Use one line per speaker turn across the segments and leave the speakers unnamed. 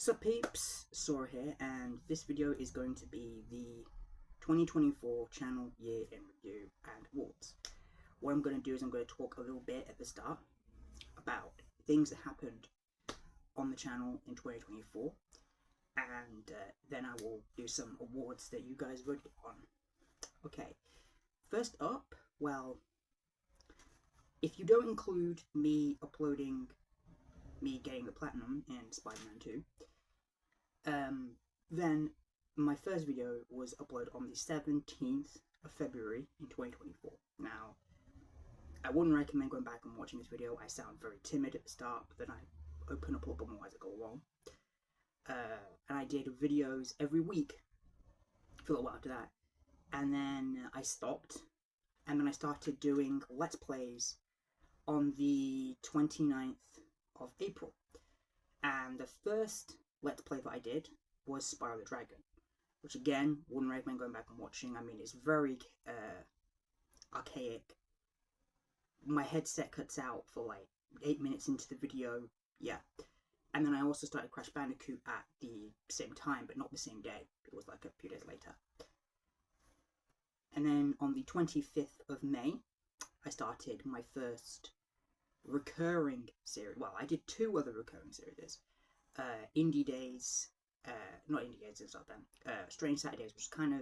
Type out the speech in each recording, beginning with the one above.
Sup peeps, Sora here, and this video is going to be the 2024 channel year in review and awards. What I'm going to do is I'm going to talk a little bit at the start about things that happened on the channel in 2024, and then I will do some awards that you guys voted on. Okay, first up, well, if you don't include me getting the platinum in Spider-Man 2, then my first video was uploaded on the 17th of February in 2024. Now, I wouldn't recommend going back and watching this video. I sound very timid at the start, but then I open up a little bit more as I go along. And I did videos every week for a little while after that. And then I stopped, and then I started doing Let's Plays on the 29th of April. And the first Let's Play that I did was Spyro the Dragon, which again, wouldn't recommend going back and watching. I mean, it's very archaic. My headset cuts out for like 8 minutes into the video, yeah. And then I also started Crash Bandicoot at the same time, but not the same day. It was like a few days later. And then on the 25th of May, I started my first recurring series. Well, I did two other recurring series. Indie Days, not Indie Days, it's not them. Strange Saturdays, which kind of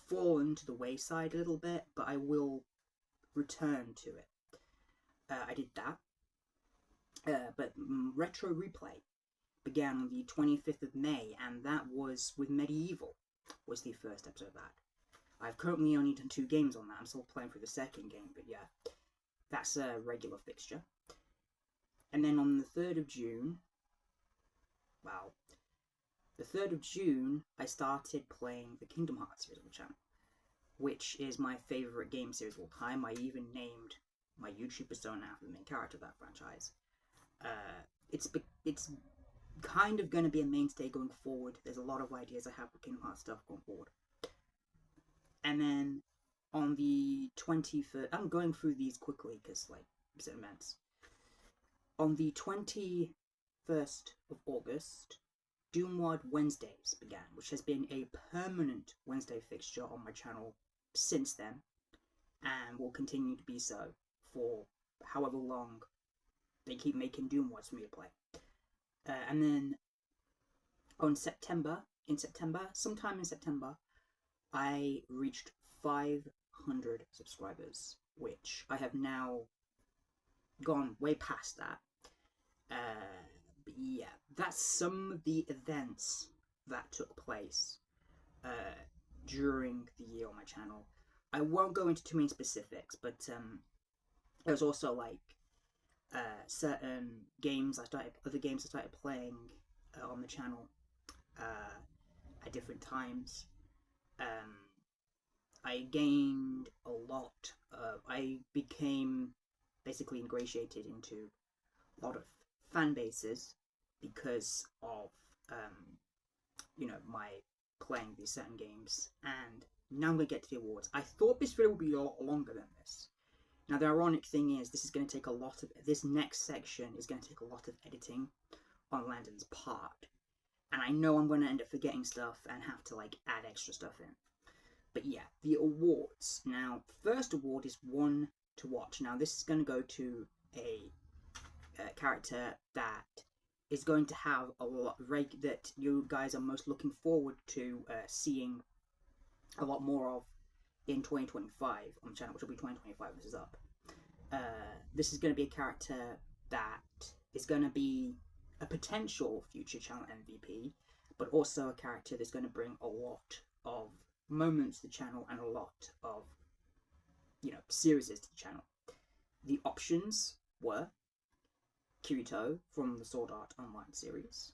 fallen to the wayside a little bit, but I will return to it. I did that. But Retro Replay began on the 25th of May, and that was with Medieval, was the first episode of that. I've currently only done 2 games on that. I'm still playing through the second game, but yeah, that's a regular fixture. And then on the 3rd of June, well, the 3rd of June, I started playing the Kingdom Hearts series on the channel, which is my favourite game series of all time. I even named my YouTube persona after the main character of that franchise. It's kind of going to be a mainstay going forward. There's a lot of ideas I have for Kingdom Hearts stuff going forward. And then on the 21st, I'm going through these quickly because, like, it's immense. On the 21st of August, Doomwad Wednesdays began, which has been a permanent Wednesday fixture on my channel since then, and will continue to be so for however long they keep making Doomwads for me to play. And then on sometime in September, I reached 500 subscribers, which I have now gone way past that. But yeah, that's some of the events that took place during the year on my channel. I won't go into too many specifics, but there was also like certain games other games I started playing on the channel at different times. I gained a lot I became basically ingratiated into a lot of fan bases because of my playing these certain games. And now I'm going to get to the awards. I thought this video would be a lot longer than this. Now the ironic thing is, this next section is going to take a lot of editing on Landon's part, and I know I'm going to end up forgetting stuff and have to like add extra stuff in. But yeah, the awards. Now, first award is One to Watch. Now, this is going to go to a character that is going to have a lot that you guys are most looking forward to seeing a lot more of in 2025 on the channel, which will be 2025. This is up. This is going to be a character that is going to be a potential future channel MVP, but also a character that's going to bring a lot of moments to the channel and a lot of, series to the channel. The options were Kirito from the Sword Art Online series,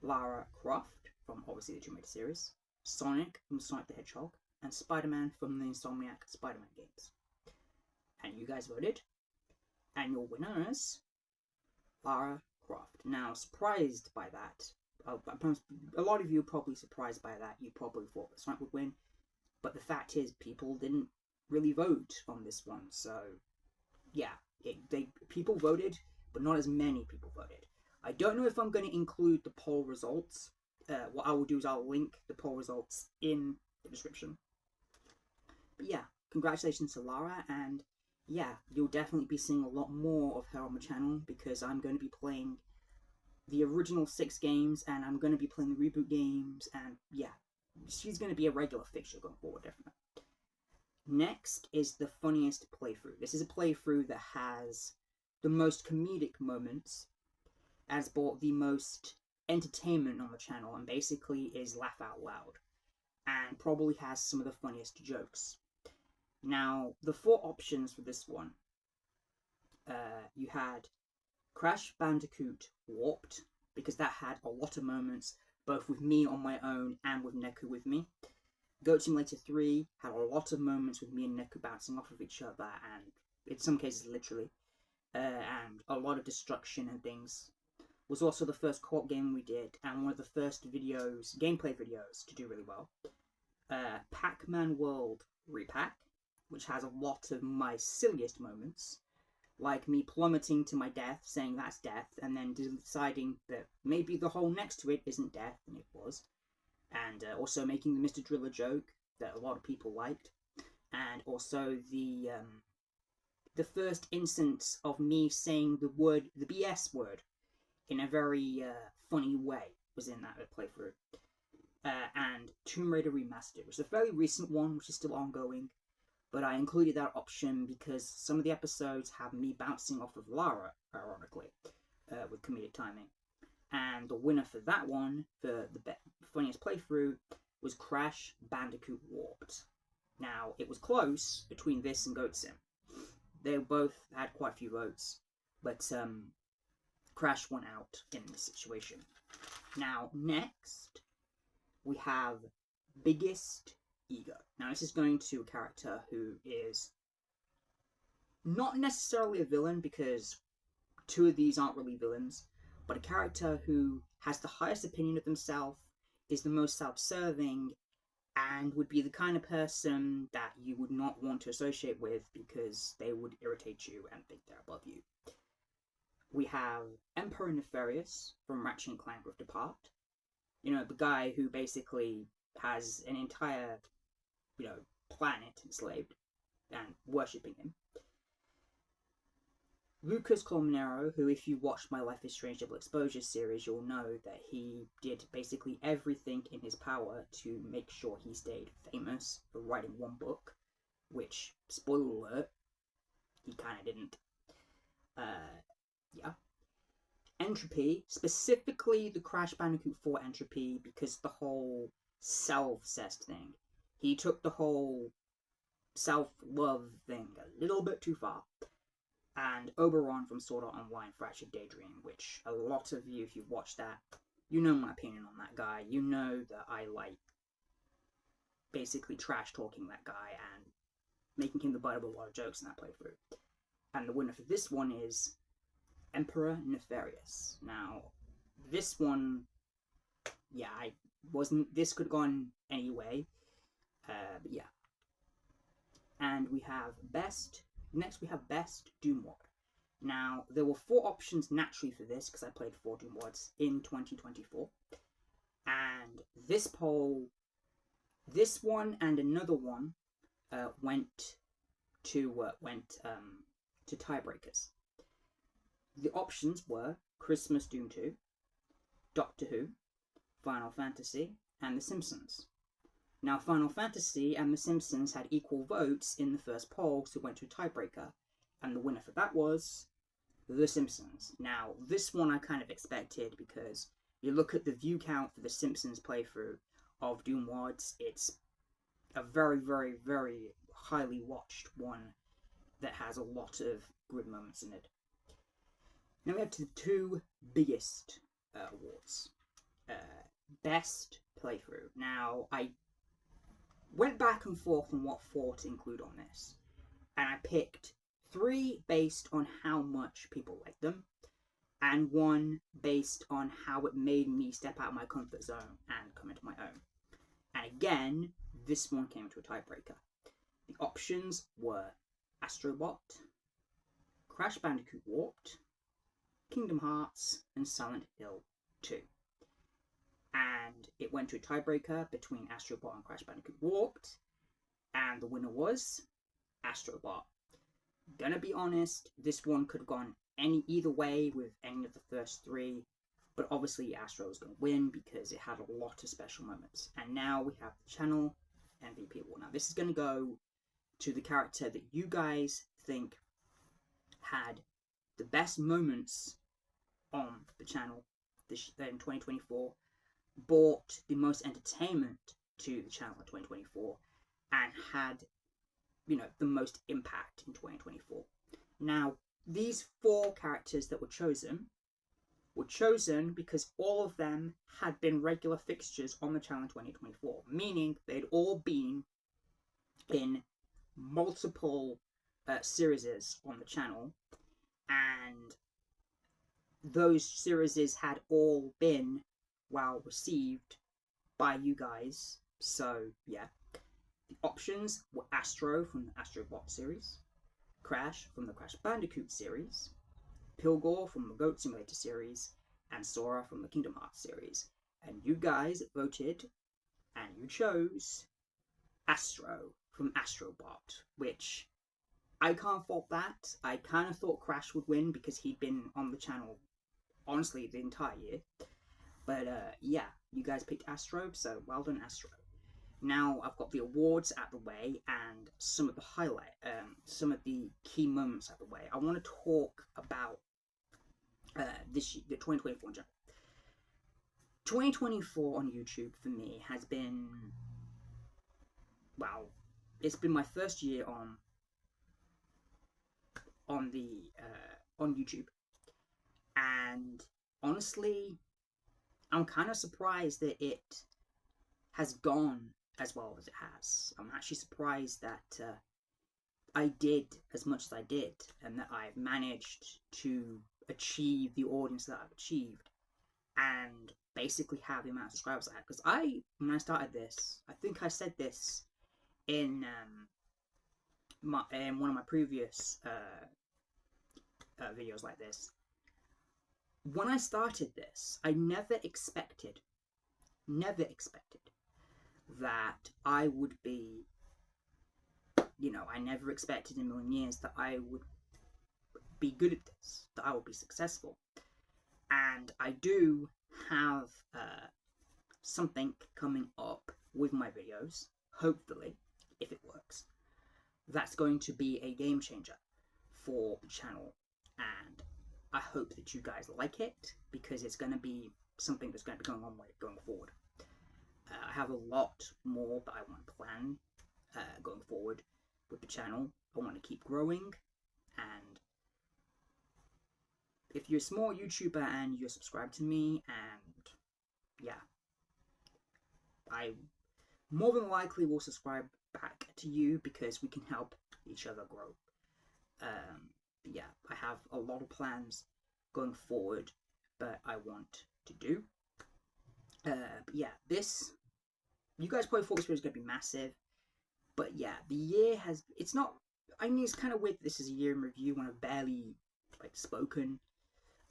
Lara Croft from obviously the Tomb Raider series, Sonic from Sonic the Hedgehog, and Spider-Man from the Insomniac Spider-Man games. And you guys voted, and your winner is Lara Croft. Now, surprised by that, a lot of you are probably surprised by that. You probably thought that Sonic would win, but the fact is, people didn't really vote on this one. So, yeah, people voted, but not as many people voted. I don't know if I'm going to include the poll results. What I will do is I'll link the poll results in the description. But yeah, congratulations to Lara, and yeah, you'll definitely be seeing a lot more of her on the channel because I'm going to be playing the original 6 games, and I'm going to be playing the reboot games, and yeah, she's going to be a regular fixture going forward, definitely. Next is the funniest playthrough. This is a playthrough that has the most comedic moments, has brought the most entertainment on the channel, and basically is laugh out loud, and probably has some of the funniest jokes. Now, the 4 options for this one, you had Crash Bandicoot Warped, because that had a lot of moments, both with me on my own and with Neku with me. Goat Simulator 3 had a lot of moments with me and Neku bouncing off of each other, and in some cases literally, and a lot of destruction and things. Was also the first co-op game we did, and one of the first videos, gameplay videos, to do really well. Pac-Man World Repack, which has a lot of my silliest moments, like me plummeting to my death, saying that's death, and then deciding that maybe the hole next to it isn't death, and it was. And also making the Mr. Driller joke that a lot of people liked. And also the first instance of me saying the BS word, in a very funny way, was in that playthrough. And Tomb Raider Remastered, which is a fairly recent one, which is still ongoing, but I included that option because some of the episodes have me bouncing off of Lara, ironically, with comedic timing. And the winner for that one, for the funniest playthrough, was Crash Bandicoot Warped. Now, it was close between this and Goat Sim. They both had quite a few votes, but Crash won out in this situation. Now, next, we have Biggest Ego. Now, this is going to a character who is not necessarily a villain, because 2 of these aren't really villains, but a character who has the highest opinion of themselves, is the most self-serving, and would be the kind of person that you would not want to associate with because they would irritate you and think they're above you. We have Emperor Nefarious from Ratchet & Clank Rift Apart. You know, the guy who basically has an entire, planet enslaved and worshipping him. Lucas Colmenero, who, if you watched my Life is Strange Double Exposure series, you'll know that he did basically everything in his power to make sure he stayed famous for writing 1 book, which, spoiler alert, he kind of didn't. Yeah. Entropy, specifically the Crash Bandicoot 4 Entropy, because the whole self-cessed thing. He took the whole self-love thing a little bit too far. And Oberon from Sword Art Online Fractured Daydream, which a lot of you, if you've watched that, you know my opinion on that guy. You know that I like basically trash-talking that guy and making him the butt of a lot of jokes in that playthrough. And the winner for this one is Emperor Nefarious. Now, this one, yeah, this could have gone any way, but yeah. And we have next we have Best Doom Wad. Now, there were 4 options naturally for this, because I played 4 Doom Wads in 2024. And this poll, this one and another one, went to tiebreakers. The options were Christmas Doom 2, Doctor Who, Final Fantasy, and The Simpsons. Now, Final Fantasy and The Simpsons had equal votes in the first poll, so it went to a tiebreaker, and the winner for that was The Simpsons. Now, this one I kind of expected, because you look at the view count for The Simpsons playthrough of Doom Wads, it's a very, very, very highly watched one that has a lot of good moments in it. Now we have the 2 biggest awards. Best Playthrough. Now, I went back and forth on what 4 to include on this, and I picked 3 based on how much people liked them, and 1 based on how it made me step out of my comfort zone and come into my own. And again, this one came to a tiebreaker. The options were Astrobot, Crash Bandicoot Warped, Kingdom Hearts, and Silent Hill 2. And it went to a tiebreaker between Astrobot and Crash Bandicoot Warped, and the winner was Astrobot. Gonna be honest, this one could have gone either way with any of the first three, but obviously Astro was going to win because it had a lot of special moments. And now we have the channel MVP award. Now this is going to go to the character that you guys think had the best moments on the channel in 2024, brought the most entertainment to the channel in 2024, and had, you know, the most impact in 2024. Now, these 4 characters that were chosen because all of them had been regular fixtures on the channel in 2024, meaning they'd all been in multiple series on the channel, and those series had all been well received by you guys. So yeah, the options were Astro from the Astrobot series, Crash from the Crash Bandicoot series, Pilgor from the Goat Simulator series, and Sora from the Kingdom Hearts series. And you guys voted, and you chose Astro from Astrobot, which I can't fault that. I kind of thought Crash would win because he'd been on the channel, honestly, the entire year. But yeah, you guys picked Astro, so well done, Astro. Now I've got the awards out the way and some of the some of the key moments out the way. I want to talk about this year, the 2024 in general. 2024 on YouTube for me has been, well, it's been my first year on YouTube, and honestly, I'm kind of surprised that it has gone as well as it has. I'm actually surprised that I did as much as I did, and that I've managed to achieve the audience that I've achieved, and basically have the amount of subscribers I had. Because when I started this, I think I said this in one of my previous videos like this. When I started this, I never expected that I would be, you know, I never expected in a million years that I would be good at this, that I would be successful. And I do have something coming up with my videos, hopefully, if it works, that's going to be a game changer for the channel, and I hope that you guys like it, because it's going to be something that's going to be going on going forward. I have a lot more that I want to plan going forward with the channel. I want to keep growing, and if you're a small YouTuber and you're subscribed to me, and yeah, I more than likely will subscribe back to you because we can help each other grow. But yeah, I have a lot of plans going forward that I want to do. But yeah, you guys probably thought this video was going to be massive, but yeah, the year has, it's not, I mean, it's kind of weird that this is a year in review when I've barely, like, spoken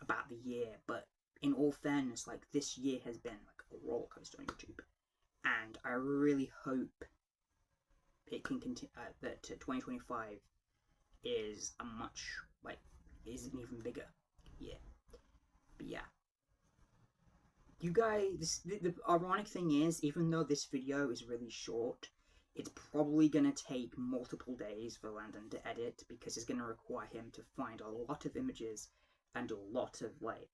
about the year, but in all fairness, like, this year has been, like, a roller coaster on YouTube, and I really hope it can continue, that 2025 is a much, like, is an even bigger year. But yeah, you guys, the ironic thing is, even though this video is really short, it's probably going to take multiple days for Landon to edit, because it's going to require him to find a lot of images and a lot of, like,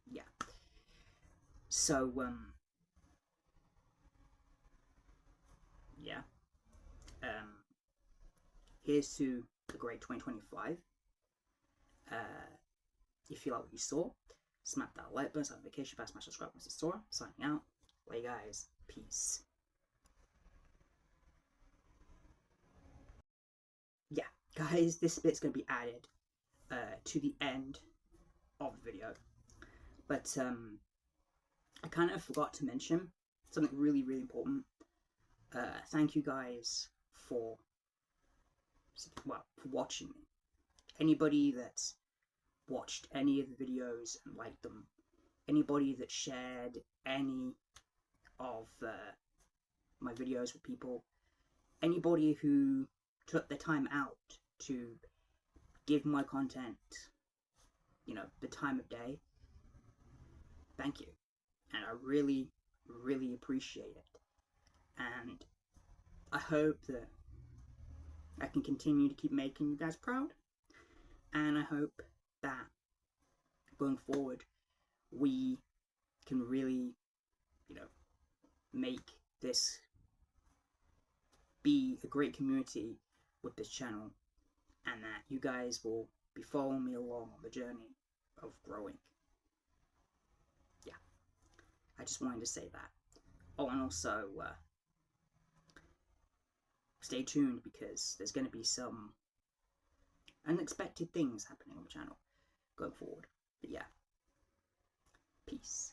yeah. So, yeah. Here's to the great 2025. If you like what you saw, smack that like button, notification bell, smash subscribe, Mr. Sora. Signing out. Bye guys. Peace. Yeah, guys, this bit's going to be added to the end of the video. But I kind of forgot to mention something really, really important. Thank you guys for watching me. Anybody that's watched any of the videos and liked them, anybody that shared any of my videos with people, anybody who took the time out to give my content, you know, the time of day, thank you. And I really, really appreciate it. And I hope that I can continue to keep making you guys proud. And I hope that going forward, we can really, you know, make this be a great community with this channel, and that you guys will be following me along on the journey of growing. Yeah, I just wanted to say that. Oh, and also, stay tuned, because there's going to be some unexpected things happening on the channel going forward. But yeah, peace.